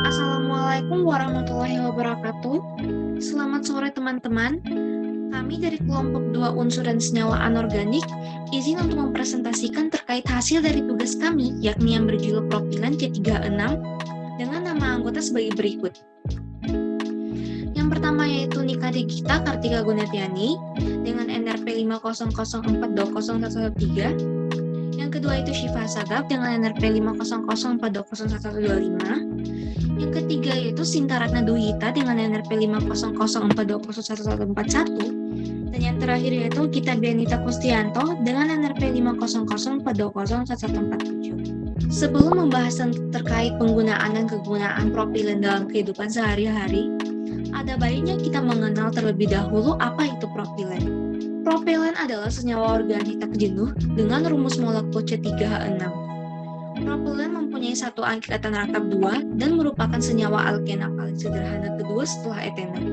Assalamualaikum warahmatullahi wabarakatuh. Selamat sore teman-teman. Kami dari kelompok 2 unsur dan senyawa anorganik izin untuk mempresentasikan terkait hasil dari tugas kami, yakni yang berjudul propilen C36 dengan nama anggota sebagai berikut. Yang pertama yaitu Nika Digita Kartika Gunatiani dengan NRP 500420113. Yang kedua itu Syifa Sagaf dengan NRP 500420125. Yang ketiga yaitu Sinta Ratna Duhita dengan NRP 50042011141. Dan yang terakhir yaitu Gita Bianita Kustianto dengan NRP 50042011147. Sebelum membahas terkait penggunaan dan kegunaan propilen dalam kehidupan sehari-hari, ada baiknya kita mengenal terlebih dahulu apa itu propilen. Propilen adalah senyawa organik tak jenuh dengan rumus molekul C3H6. Propilen mempunyai satu ikatan rangkap 2 dan merupakan senyawa alkena paling sederhana kedua setelah etena.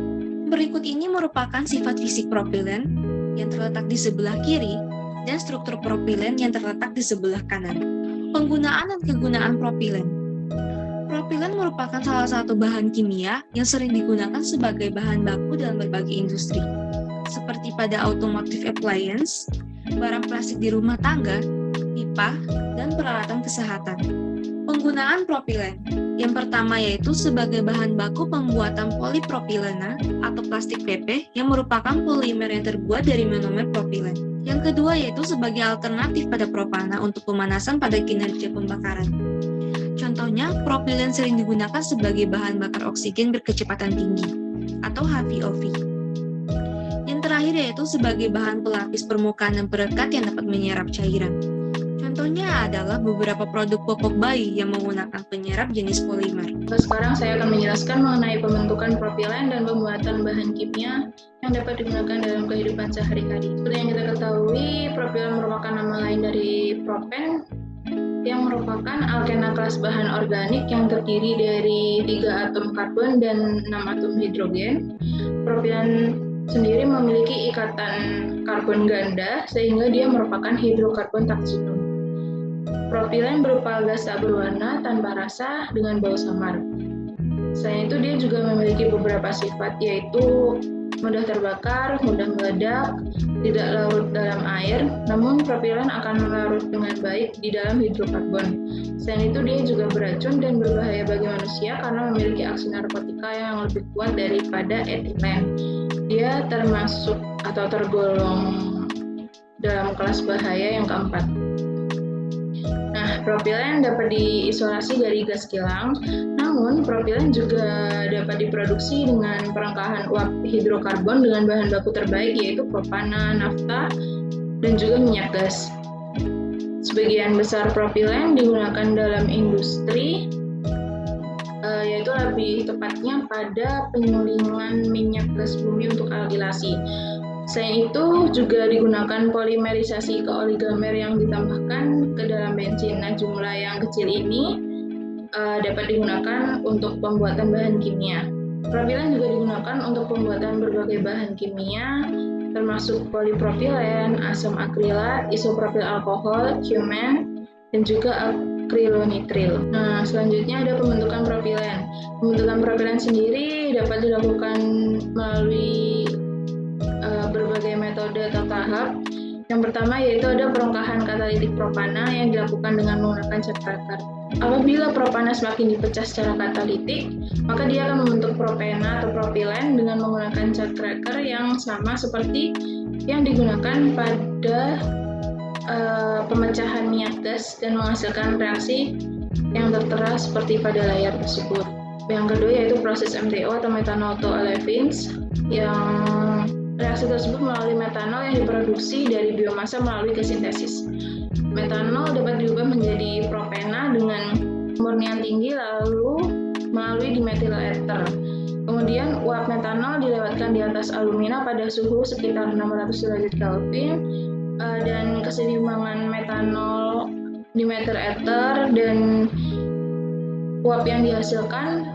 Berikut ini merupakan sifat fisik propilen yang terletak di sebelah kiri dan struktur propilen yang terletak di sebelah kanan. Penggunaan dan kegunaan propilen. Propilen merupakan salah satu bahan kimia yang sering digunakan sebagai bahan baku dalam berbagai industri, seperti pada automotive appliance, barang plastik di rumah tangga, pipa, dan peralatan kesehatan. Penggunaan propilen. Yang pertama yaitu sebagai bahan baku pembuatan polipropilena atau plastik PP yang merupakan polimer yang terbuat dari monomer propilen. Yang kedua yaitu sebagai alternatif pada propana untuk pemanasan pada kinerja pembakaran. Contohnya, propilen sering digunakan sebagai bahan bakar oksigen berkecepatan tinggi atau HVOV. Yang terakhir yaitu sebagai bahan pelapis permukaan dan perekat yang dapat menyerap cairan. Contohnya adalah beberapa produk popok bayi yang menggunakan penyerap jenis polimer. Sekarang saya akan menjelaskan mengenai pembentukan propilen dan pembuatan bahan kimia yang dapat digunakan dalam kehidupan sehari-hari. Seperti yang kita ketahui, propilen merupakan nama lain dari propen, yang merupakan alkena kelas bahan organik yang terdiri dari 3 atom karbon dan 6 atom hidrogen. Propilen sendiri memiliki ikatan karbon ganda sehingga dia merupakan hidrokarbon tak jenuh. Propilen berupa gas tak berwarna tanpa rasa dengan bau samar. Selain itu dia juga memiliki beberapa sifat yaitu mudah terbakar, mudah meledak, tidak larut dalam air, namun propilen akan larut dengan baik di dalam hidrokarbon. Selain itu dia juga beracun dan berbahaya bagi manusia karena memiliki aksi narkotika yang lebih kuat daripada etilen. Dia termasuk atau tergolong dalam kelas bahaya yang keempat. Nah, propilen dapat diisolasi dari gas kilang, namun propilen juga dapat diproduksi dengan perengkahan uap hidrokarbon dengan bahan baku terbaik yaitu propana, nafta, dan juga minyak gas. Sebagian besar propilen digunakan dalam industri, yaitu lebih tepatnya pada penyulingan minyak gas bumi untuk alkilasi. Selain itu juga digunakan polimerisasi ke oligomer yang ditambahkan ke dalam bensin. Nah, jumlah yang kecil ini dapat digunakan untuk pembuatan bahan kimia. Propilen juga digunakan untuk pembuatan berbagai bahan kimia, termasuk polipropilen, asam akrilat, isopropil alkohol, cumen, dan juga akrilonitril. Nah, selanjutnya ada pembentukan propilen. Pembentukan propilen sendiri dapat dilakukan melalui berbagai metode atau tahap. Yang pertama yaitu ada perongkahan katalitik propana yang dilakukan dengan menggunakan cat cracker. Apabila propana semakin dipecah secara katalitik, maka dia akan membentuk propena atau propilen dengan menggunakan cat cracker yang sama seperti yang digunakan pada pemecahan minyak gas dan menghasilkan reaksi yang tertera seperti pada layar tersebut. Yang kedua yaitu proses MTO atau methanol to olefins, yang reaksi tersebut melalui metanol yang diproduksi dari biomasa melalui kesintesis. Metanol dapat diubah menjadi propena dengan kemurnian tinggi lalu melalui dimethyl ether. Kemudian uap metanol dilewatkan di atas alumina pada suhu sekitar 600 derajat Kelvin dan keseimbangan metanol, dimethyl ether, dan uap yang dihasilkan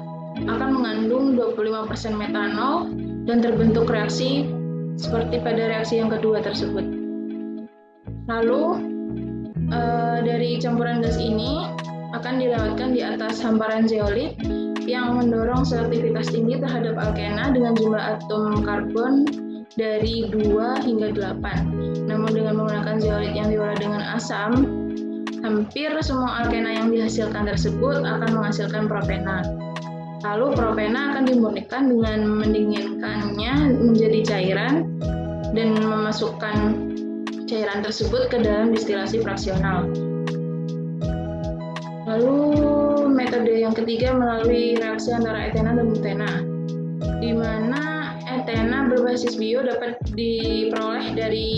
akan mengandung 25% metanol dan terbentuk reaksi seperti pada reaksi yang kedua tersebut. Lalu dari campuran gas ini akan dilewatkan di atas hamparan zeolit yang mendorong selektivitas tinggi terhadap alkena dengan jumlah atom karbon dari 2 hingga 8. Namun dengan menggunakan zeolit yang diolah dengan asam, hampir semua alkena yang dihasilkan tersebut akan menghasilkan propena. Lalu propena akan dimurnikan dengan mendinginkannya menjadi cairan dan memasukkan cairan tersebut ke dalam distilasi fraksional. Lalu metode yang ketiga melalui reaksi antara etena dan butena, di mana etena berbasis bio dapat diperoleh dari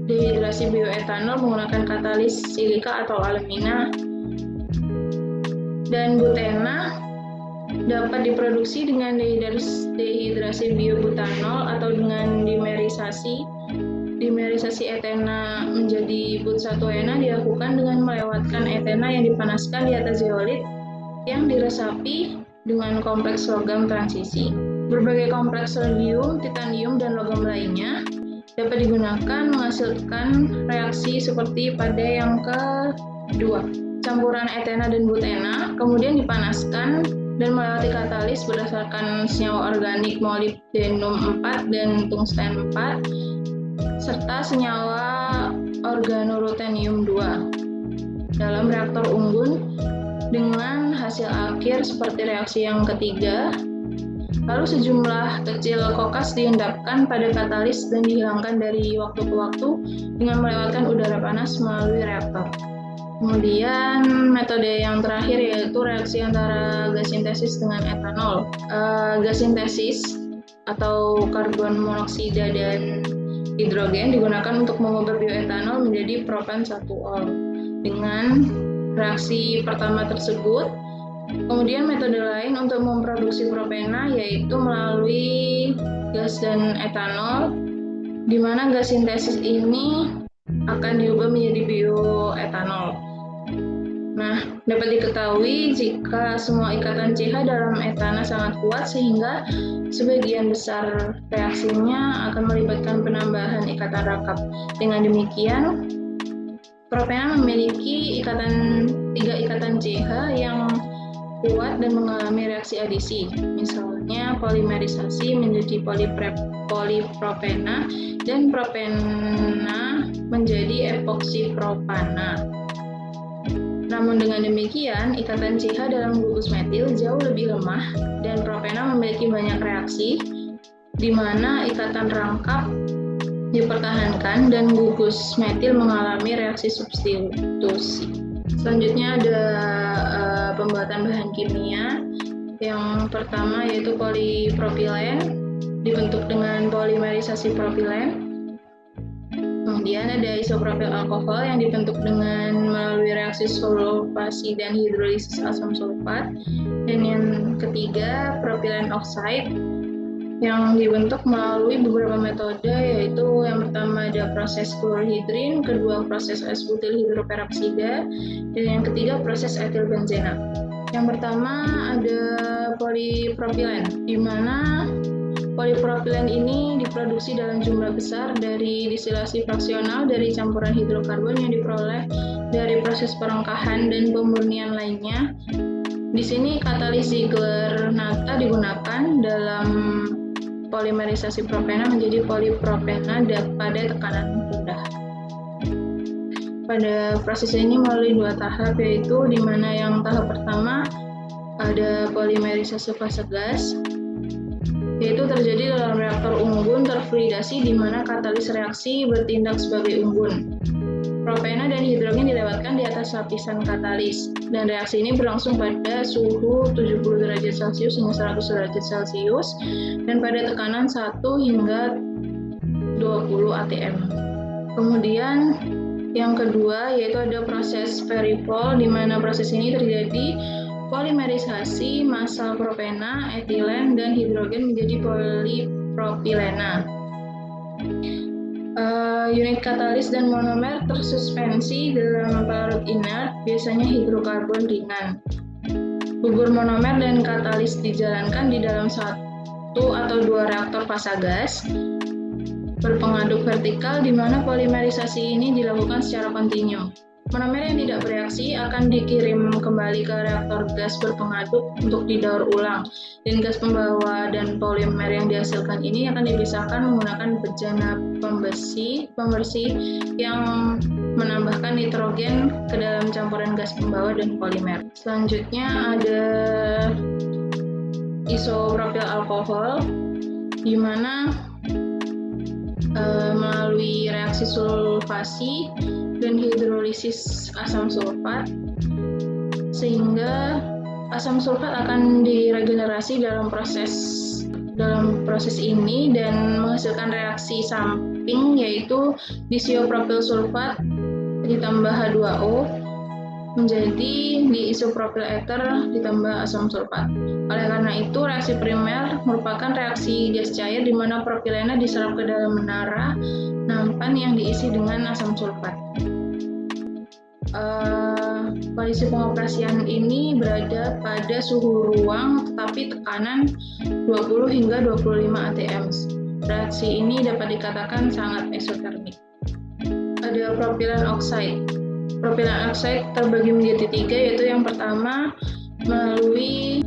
dehidrasi bioetanol menggunakan katalis silika atau alumina, dan butena dapat diproduksi dengan dehidrasi biobutanol atau dengan dimerisasi. Dimerisasi etena menjadi but1-ena dilakukan dengan melewatkan etena yang dipanaskan di atas zeolit yang diresapi dengan kompleks logam transisi. Berbagai kompleks rodium, titanium, dan logam lainnya dapat digunakan menghasilkan reaksi seperti pada yang kedua. Campuran etena dan butena kemudian dipanaskan dan melewati katalis berdasarkan senyawa organik molybdenum 4 dan tungsten 4 serta senyawa organolutenium 2 dalam reaktor unggun dengan hasil akhir seperti reaksi yang ketiga. Lalu sejumlah kecil kokas diendapkan pada katalis dan dihilangkan dari waktu ke waktu dengan melewatkan udara panas melalui reaktor. Kemudian metode yang terakhir yaitu reaksi antara gas sintesis dengan etanol. Gas sintesis atau karbon monoksida dan hidrogen digunakan untuk mengubah bioetanol menjadi propan 1-ol. Dengan reaksi pertama tersebut, kemudian metode lain untuk memproduksi propena yaitu melalui gas dan etanol, di mana gas sintesis ini akan diubah menjadi bioetanol. Nah, dapat diketahui jika semua ikatan CH dalam etana sangat kuat sehingga sebagian besar reaksinya akan melibatkan penambahan ikatan rakap. Dengan demikian, propena memiliki 3 ikatan CH yang kuat dan mengalami reaksi adisi. Misalnya polimerisasi menjadi polipropena dan propena menjadi epoksipropana. Namun dengan demikian, ikatan CH dalam gugus metil jauh lebih lemah dan propena memiliki banyak reaksi, di mana ikatan rangkap dipertahankan dan gugus metil mengalami reaksi substitusi. Selanjutnya ada pembuatan bahan kimia. Yang pertama yaitu polipropilen, dibentuk dengan polimerisasi propilen. Kemudian ada isopropil alkohol yang dibentuk dengan melalui reaksi solvasi dan hidrolisis asam sulfat. Dan yang ketiga propilen oxide yang dibentuk melalui beberapa metode, yaitu yang pertama ada proses klorhidrin, kedua proses S-butil hidroperoksida, dan yang ketiga proses etilbenzena. Yang pertama ada polipropilen, di mana polipropilen ini diproduksi dalam jumlah besar dari distilasi fraksional dari campuran hidrokarbon yang diperoleh dari proses perengkahan dan pemurnian lainnya. Di sini katalis Ziegler-Natta digunakan dalam polimerisasi propena menjadi polipropena pada tekanan rendah. Pada proses ini melalui 2 tahap, yaitu di mana yang tahap pertama ada polimerisasi fase gas, yaitu terjadi dalam reaktor unggun terfluidasi di mana katalis reaksi bertindak sebagai unggun. Propena dan hidrogen dilewatkan di atas lapisan katalis, dan reaksi ini berlangsung pada suhu 70 derajat Celcius hingga 100 derajat Celcius dan pada tekanan 1 hingga 20 atm. Kemudian yang kedua yaitu ada proses peripol, di mana proses ini terjadi polimerisasi massal propena, etilen, dan hidrogen menjadi polipropilena. Unit katalis dan monomer tersuspensi dalam pelarut inert, biasanya hidrokarbon ringan. Gugur monomer dan katalis dijalankan di dalam 1 atau 2 reaktor fasa gas. berpengaduk vertikal di mana polimerisasi ini dilakukan secara kontinu. Monomer yang tidak bereaksi akan dikirim kembali ke reaktor gas berpengaduk untuk didaur ulang, dan gas pembawa dan polimer yang dihasilkan ini akan dipisahkan menggunakan bejana pembersih yang menambahkan nitrogen ke dalam campuran gas pembawa dan polimer. Selanjutnya ada isopropil alkohol, di mana melalui reaksi sulfasi dan hidrolisis asam sulfat, sehingga asam sulfat akan diregenerasi dalam proses ini dan menghasilkan reaksi samping, yaitu diisopropil sulfat ditambah H2O menjadi diisopropil ether ditambah asam sulfat. Oleh karena itu, reaksi primer merupakan reaksi gas cair di mana propilena diserap ke dalam menara nampan yang diisi dengan asam sulfat. Kondisi pengoperasian ini berada pada suhu ruang tetapi tekanan 20 hingga 25 atm. Reaksi ini dapat dikatakan sangat eksotermik. Ada propilen oxide. Propilen oxide terbagi menjadi 3, yaitu yang pertama melalui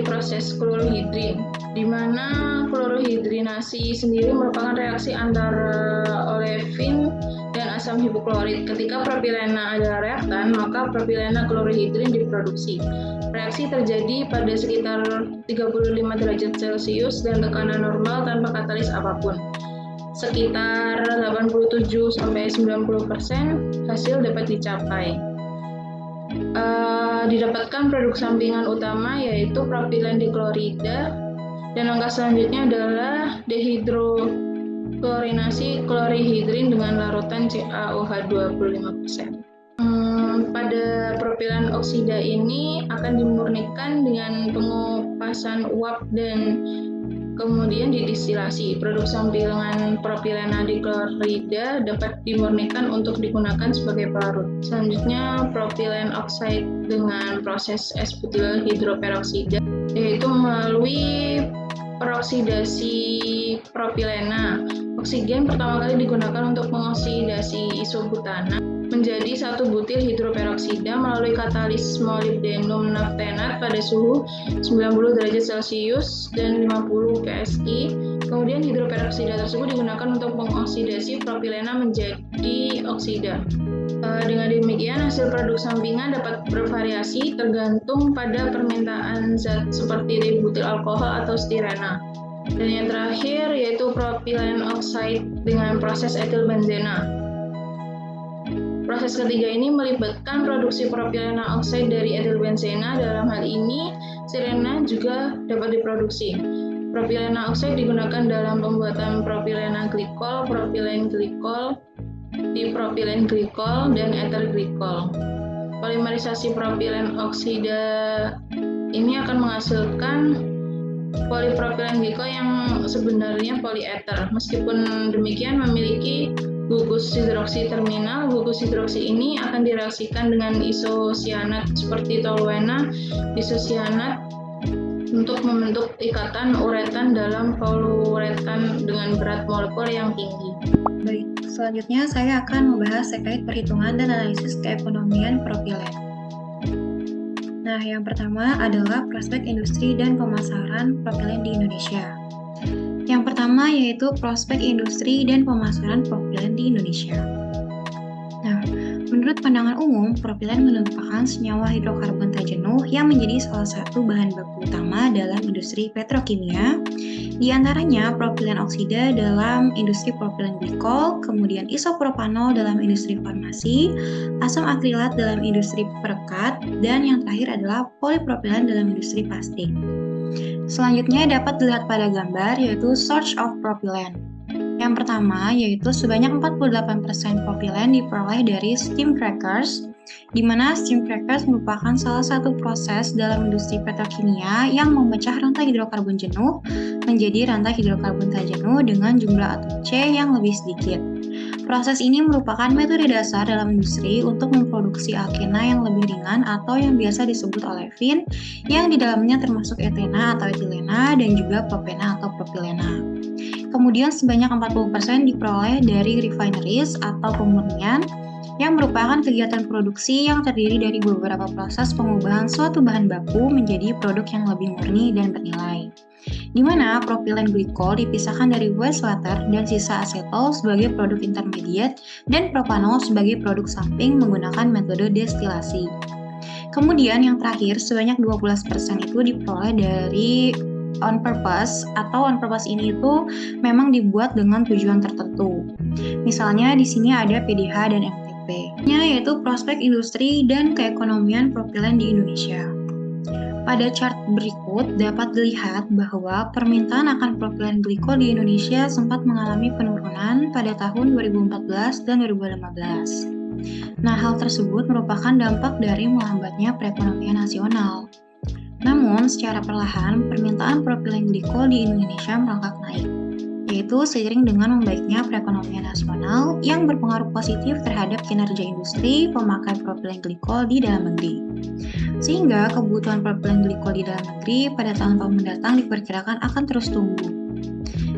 proses klorohidrin, di mana klorohidrinasi sendiri merupakan reaksi antara olefin dan asam hipoklorit. Ketika propilena adalah reaktan, maka propilena klorohidrin diproduksi. Reaksi terjadi pada sekitar 35 derajat Celcius dan tekanan normal tanpa katalis apapun. Sekitar 87-90% hasil dapat dicapai. Didapatkan produk sampingan utama yaitu propilen diklorida, dan langkah selanjutnya adalah dehidroklorinasi klorihidrin dengan larutan CaOH 25%. Pada propilen oksida ini akan dimurnikan dengan pengupasan uap dan kemudian didistilasi. Produk sampingan propilena diklorida dapat dimurnikan untuk digunakan sebagai pelarut. Selanjutnya, propilen oxide dengan proses S-butyl hidroperoksida, yaitu melalui peroksidasi propilena. Oksigen pertama kali digunakan untuk mengoksidasi isobutana menjadi 1-butil hidroperoksida melalui katalis molybdenum naftenat pada suhu 90 derajat Celcius dan 50 psi. Kemudian hidroperoksida tersebut digunakan untuk mengoksidasi propilena menjadi oksida. Dengan demikian, hasil produk sampingan dapat bervariasi tergantung pada permintaan zat seperti dibutil alkohol atau stirena. Dan yang terakhir yaitu propilen oxide dengan proses etilbenzena. Proses ketiga ini melibatkan produksi propilena oxide dari etilbenzena. Dalam hal ini, stirena juga dapat diproduksi. Propilena oxide digunakan dalam pembuatan propilena glikol, propilen glikol, dipropilen glikol, dan ether glikol. Polimerisasi propilen oksida ini akan menghasilkan polipropilen glikol yang sebenarnya polieter. Meskipun demikian memiliki gugus hidroksi terminal. Gugus hidroksi ini akan direaksikan dengan isosianat seperti toluena isosianat untuk membentuk ikatan uretan dalam poluretan dengan berat molekul yang tinggi. Baik, selanjutnya saya akan membahas terkait perhitungan dan analisis keekonomian propilen. Nah, yang pertama adalah prospek industri dan pemasaran propilen di Indonesia. Yang pertama yaitu prospek industri dan pemasaran propilen di Indonesia. Nah, menurut pandangan umum, propilen merupakan senyawa hidrokarbon tak jenuh yang menjadi salah satu bahan baku utama dalam industri petrokimia. Di antaranya propilen oksida dalam industri propilen glikol, kemudian isopropanol dalam industri farmasi, asam akrilat dalam industri perekat, dan yang terakhir adalah polipropilen dalam industri plastik. Selanjutnya dapat dilihat pada gambar yaitu source of propylene. Yang pertama yaitu sebanyak 48% propilen diperoleh dari steam crackers, di mana steam crackers merupakan salah satu proses dalam industri petrokimia yang memecah rantai hidrokarbon jenuh menjadi rantai hidrokarbon tak jenuh dengan jumlah atom C yang lebih sedikit. Proses ini merupakan metode dasar dalam industri untuk memproduksi alkena yang lebih ringan atau yang biasa disebut olefin, yang di dalamnya termasuk etena atau etilena dan juga propena atau propilena. Kemudian sebanyak 40% diperoleh dari refineries atau pemurnian yang merupakan kegiatan produksi yang terdiri dari beberapa proses pengubahan suatu bahan baku menjadi produk yang lebih murni dan bernilai. Di mana propilen glikol dipisahkan dari wastewater dan sisa asetol sebagai produk intermediate dan propanol sebagai produk samping menggunakan metode destilasi. Kemudian yang terakhir sebanyak 12% itu diperoleh dari on purpose atau on purpose ini itu memang dibuat dengan tujuan tertentu. Misalnya di sini ada PDH dan MTP, yaitu prospek industri dan keekonomian propilen di Indonesia. Pada chart berikut dapat dilihat bahwa permintaan akan propilen glikol di Indonesia sempat mengalami penurunan pada tahun 2014 dan 2015. Nah, hal tersebut merupakan dampak dari melambatnya perekonomian nasional. Namun, secara perlahan, permintaan propilen glikol di Indonesia merangkak naik, yaitu seiring dengan membaiknya perekonomian nasional yang berpengaruh positif terhadap kinerja industri pemakai propilen glikol di dalam negeri. Sehingga kebutuhan propilen glikol di dalam negeri pada tahun-tahun mendatang diperkirakan akan terus tumbuh.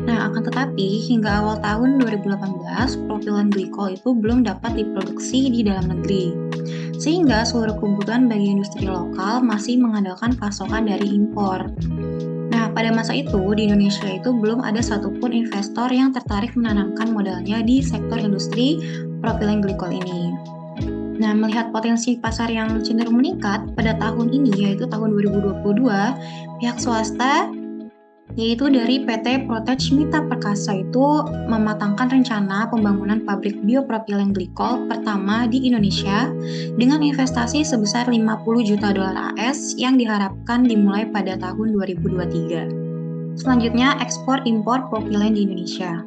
Nah, akan tetapi hingga awal tahun 2018, propilen glikol itu belum dapat diproduksi di dalam negeri. Sehingga seluruh kebutuhan bagi industri lokal masih mengandalkan pasokan dari impor. Nah, pada masa itu di Indonesia itu belum ada satupun investor yang tertarik menanamkan modalnya di sektor industri propilen glikol ini. Nah, melihat potensi pasar yang cenderung meningkat pada tahun ini, yaitu tahun 2022, pihak swasta yaitu dari PT Protech Mita Perkasa itu mematangkan rencana pembangunan pabrik biopropilen glikol pertama di Indonesia dengan investasi sebesar 50 juta dolar AS yang diharapkan dimulai pada tahun 2023. Selanjutnya, ekspor impor propilen di Indonesia.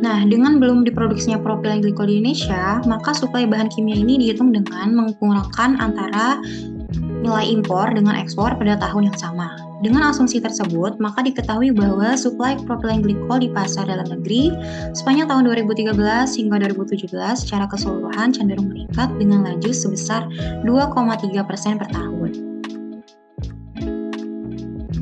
Nah, dengan belum diproduksinya propilen glikol di Indonesia, maka suplai bahan kimia ini dihitung dengan mengkurangkan antara nilai impor dengan ekspor pada tahun yang sama. Dengan asumsi tersebut, maka diketahui bahwa suplai propilen glikol di pasar dalam negeri sepanjang tahun 2013 hingga 2017 secara keseluruhan cenderung meningkat dengan laju sebesar 2,3% per tahun.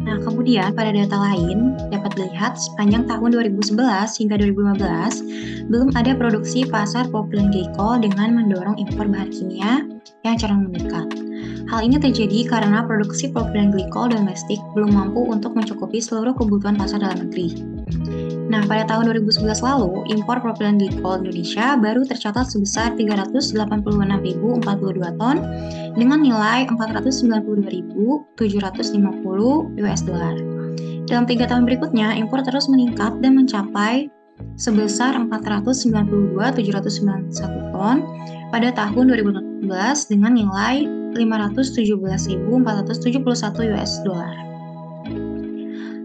Nah, kemudian pada data lain dapat dilihat sepanjang tahun 2011 hingga 2015 belum ada produksi pasar propilen glikol dengan mendorong impor bahan kimia yang cenderung meningkat. Hal ini terjadi karena produksi propilen glikol domestik belum mampu untuk mencukupi seluruh kebutuhan pasar dalam negeri. Nah, pada tahun 2011 lalu, impor propilen glikol Indonesia baru tercatat sebesar 386.042 ton dengan nilai 492.750 US dollar. Dalam 3 tahun berikutnya, impor terus meningkat dan mencapai sebesar 492.791 ton pada tahun 2016 dengan nilai 517.471 US dollar.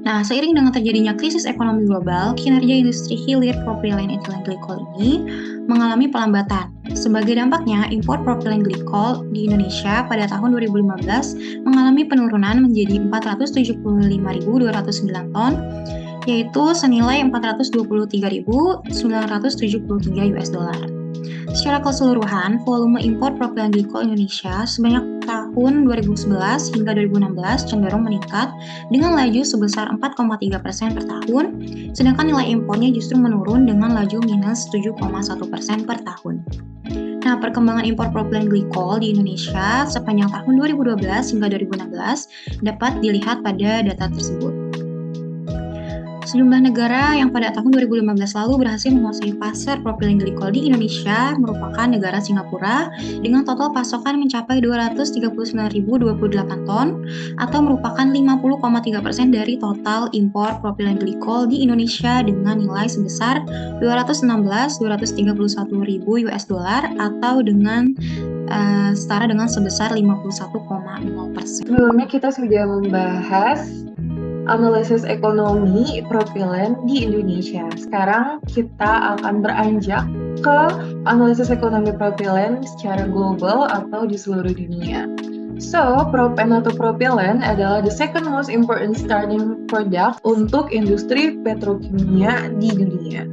Nah, seiring dengan terjadinya krisis ekonomi global, kinerja industri hilir propilen etilen glikol ini mengalami pelambatan. Sebagai dampaknya, impor propilen glikol di Indonesia pada tahun 2015 mengalami penurunan menjadi 475.209 ton, yaitu senilai 423.973 US dollar. Secara keseluruhan, volume impor propilen glikol Indonesia sebanyak tahun 2011 hingga 2016 cenderung meningkat dengan laju sebesar 4,3% per tahun, sedangkan nilai impornya justru menurun dengan laju minus 7,1% per tahun. Nah, perkembangan impor propilen glikol di Indonesia sepanjang tahun 2012 hingga 2016 dapat dilihat pada data tersebut. Sejumlah negara yang pada tahun 2015 lalu berhasil menguasai pasar propilen glikol di Indonesia merupakan negara Singapura dengan total pasokan mencapai 239.028 ton atau merupakan 50,3% dari total impor propilen glikol di Indonesia dengan nilai sebesar 231.000 US dollar atau dengan setara dengan sebesar 51,0%. Sebelumnya kita sudah membahas analisis ekonomi propilen di Indonesia. Sekarang kita akan beranjak ke analisis ekonomi propilen secara global atau di seluruh dunia. So, propen atau propilen adalah the second most important starting product untuk industri petrokimia di dunia.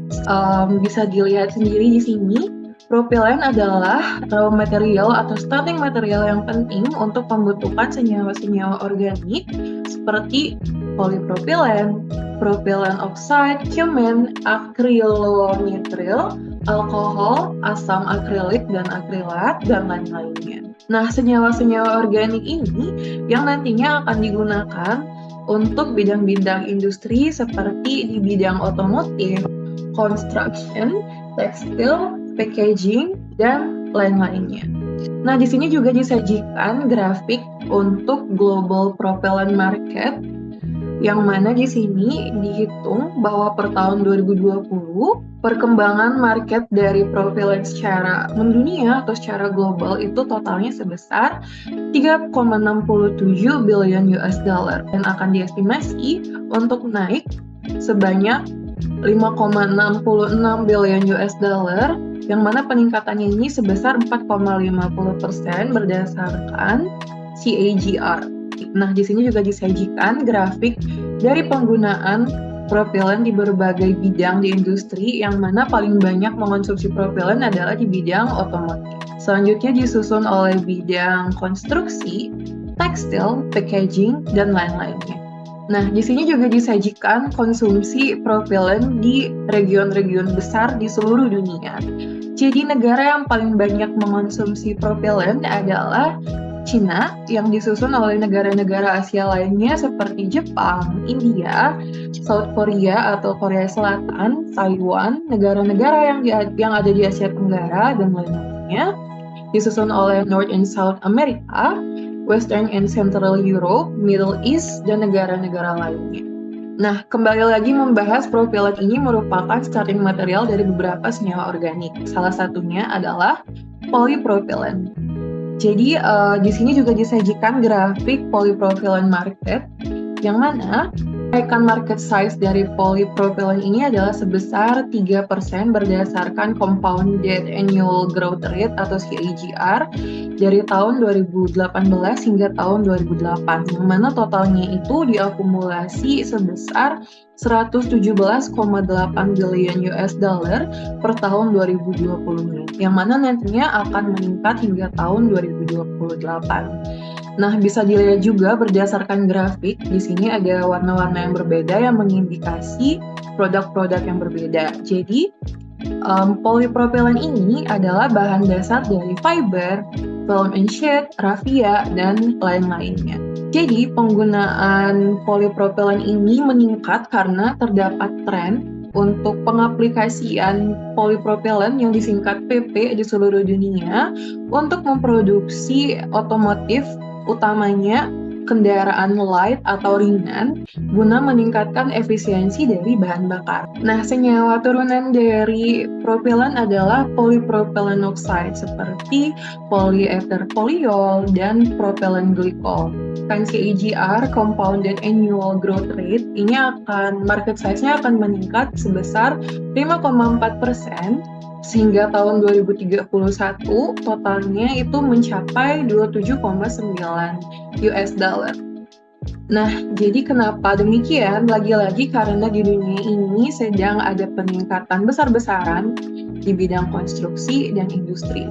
Bisa dilihat sendiri di sini Propilen adalah raw material atau starting material yang penting untuk pembentukan senyawa-senyawa organik seperti polipropilen, propilen oxide, cumin, akrilonitrile, alkohol, asam akrilik dan akrilat, dan lain-lainnya. Nah, senyawa-senyawa organik ini yang nantinya akan digunakan untuk bidang-bidang industri seperti di bidang otomotif, construction, tekstil, packaging, dan lain-lainnya. Nah, di sini juga disajikan grafik untuk global propellant market, yang mana di sini dihitung bahwa per tahun 2020, perkembangan market dari propellant secara mendunia atau secara global itu totalnya sebesar 3,67 billion US dollar dan akan diestimasi untuk naik sebanyak 5,66 billion US dollar, yang mana peningkatannya ini sebesar 4,50% berdasarkan CAGR. Nah, di sini juga disajikan grafik dari penggunaan propilen di berbagai bidang di industri, yang mana paling banyak mengonsumsi propilen adalah di bidang otomotif. Selanjutnya disusun oleh bidang konstruksi, tekstil, packaging, dan lain-lainnya. Nah, di sini juga disajikan konsumsi propilen di region-region besar di seluruh dunia. Jadi negara yang paling banyak mengonsumsi propilen adalah Cina, yang disusun oleh negara-negara Asia lainnya seperti Jepang, India, South Korea atau Korea Selatan, Taiwan, negara-negara yang ada di Asia Tenggara, dan lain-lainnya. Disusun oleh North and South America, Western and Central Europe, Middle East, dan negara-negara lainnya. Nah, kembali lagi membahas propilen ini merupakan starting material dari beberapa senyawa organik. Salah satunya adalah polypropylene. Jadi, di sini juga disajikan grafik polypropylene market, yang mana kenaikan market size dari polypropylene ini adalah sebesar 3% berdasarkan compounded annual growth rate atau CAGR dari tahun 2018 hingga tahun 2008, yang mana totalnya itu diakumulasi sebesar 117,8 billion US dollar per tahun 2020, yang mana nantinya akan meningkat hingga tahun 2028. Nah, bisa dilihat juga berdasarkan grafik, di sini ada warna-warna yang berbeda yang mengindikasi produk-produk yang berbeda. Jadi, polypropylene ini adalah bahan dasar dari fiber, film and sheet, raffia, dan lain-lainnya. Jadi, penggunaan polypropylene ini meningkat karena terdapat tren untuk pengaplikasian polypropylene yang disingkat PP di seluruh dunia untuk memproduksi otomotif, utamanya kendaraan light atau ringan, guna meningkatkan efisiensi dari bahan bakar. Nah, senyawa turunan dari propilen adalah polypropylene oxide seperti polyether polyol dan propylene glycol. Kan CAGR, compounded annual growth rate, ini market size-nya akan meningkat sebesar 5,4%, sehingga tahun 2031 totalnya itu mencapai 27,9 US dollar. Nah, jadi kenapa demikian? Lagi-lagi karena di dunia ini sedang ada peningkatan besar-besaran di bidang konstruksi dan industri,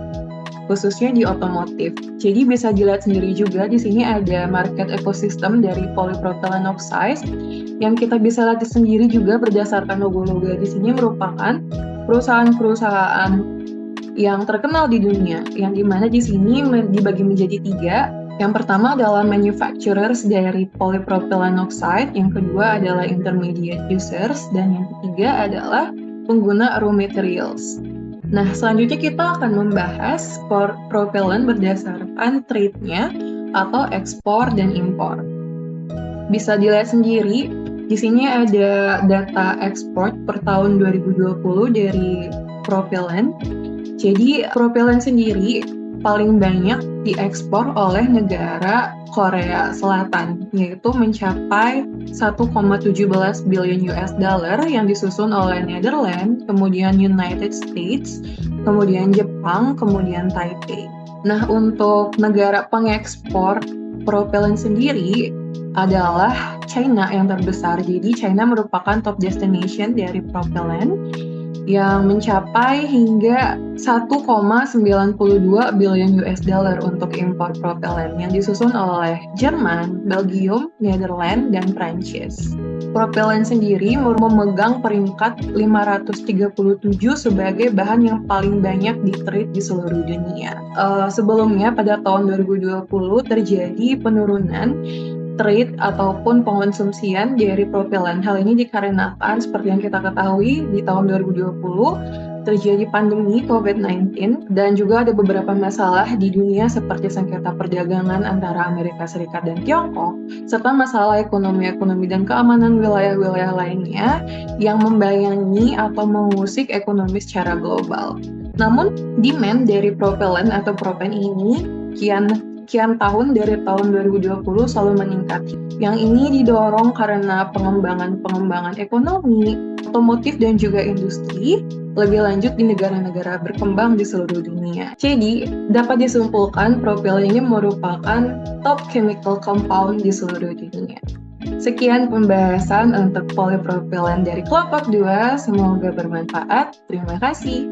khususnya di otomotif. Jadi bisa dilihat sendiri juga di sini ada market ecosystem dari polypropylene oxide yang kita bisa lihat sendiri juga berdasarkan logo-logo di sini merupakan perusahaan-perusahaan yang terkenal di dunia, yang dimana di sini dibagi menjadi 3. Yang pertama adalah manufacturers dari polypropylene oxide, yang kedua adalah intermediate users, dan yang ketiga adalah pengguna raw materials. Nah, selanjutnya kita akan membahas propellant berdasarkan trade-nya atau ekspor dan impor. Bisa dilihat sendiri, di sini ada data ekspor per tahun 2020 dari propellant. Jadi, propellant sendiri paling banyak diekspor oleh negara Korea Selatan, yaitu mencapai 1,17 billion US dollar yang disusun oleh Netherlands, kemudian United States, kemudian Jepang, kemudian Taipei. Nah, untuk negara pengekspor propellant sendiri adalah China yang terbesar. Jadi China merupakan top destination dari propellant. yang mencapai hingga 1,92 billion US dollar untuk impor propilen yang disusun oleh Jerman, Belgium, Netherlands, dan Prancis. Propilen sendiri memegang peringkat 537 sebagai bahan yang paling banyak di-trade di seluruh dunia. Sebelumnya pada tahun 2020 terjadi penurunan trade ataupun pengonsumsian dari propilen. Hal ini dikarenakan seperti yang kita ketahui di tahun 2020 terjadi pandemi COVID-19 dan juga ada beberapa masalah di dunia seperti sengketa perdagangan antara Amerika Serikat dan Tiongkok, serta masalah ekonomi dan keamanan wilayah-wilayah lainnya yang membayangi atau mengusik ekonomi secara global. Namun, demand dari propilen atau propen ini kian tahun dari tahun 2020 selalu meningkat. Yang ini didorong karena pengembangan ekonomi, otomotif dan juga industri, lebih lanjut di negara-negara berkembang di seluruh dunia. Jadi, dapat disimpulkan propilen ini merupakan top chemical compound di seluruh dunia. Sekian pembahasan untuk polipropilen dari kelompok 2, semoga bermanfaat. Terima kasih.